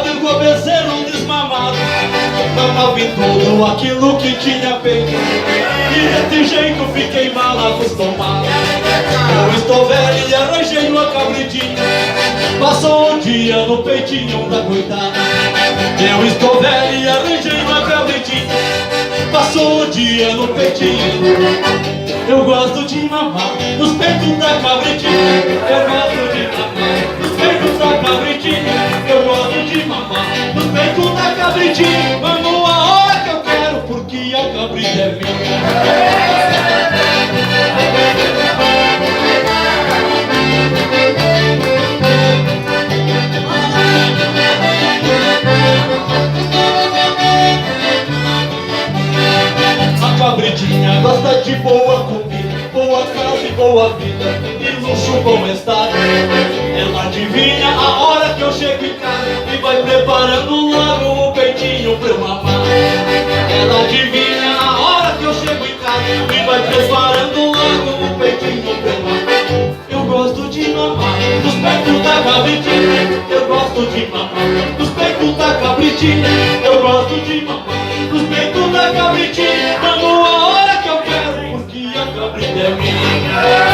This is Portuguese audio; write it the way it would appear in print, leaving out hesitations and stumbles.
lado igual bezerro desmamado. Mamava em tudo aquilo que tinha feito, e desse jeito fiquei mal acostumado. Eu estou velho e arranjei uma cabritinha, passou um dia no peitinho da coitada. Eu estou velho e arranjei uma cabritinha, passou um dia no peitinho. Eu gosto de mamar nos peitos da cabritinha. Eu gosto de mamar nos peitos da cabritinha. Eu gosto de mamar nos peitos da cabritinha. Mamo a hora que eu quero, porque a cabrita é minha. A cabritinha gosta de boa comida, boa casa e boa vida, e luxo bom estado. Ela adivinha a hora que eu chego em casa e vai preparando logo o peitinho pra eu mamar. Ela adivinha a hora que eu chego em casa e vai preparando logo o peitinho pra eu mamar. Eu gosto de mamar nos peitos da cabritinha. Eu gosto de mamar nos peitos da cabritinha. Eu gosto de mamar nos peitos da cabritinha. Mamo a hora que eu quero, porque a cabrita é minha.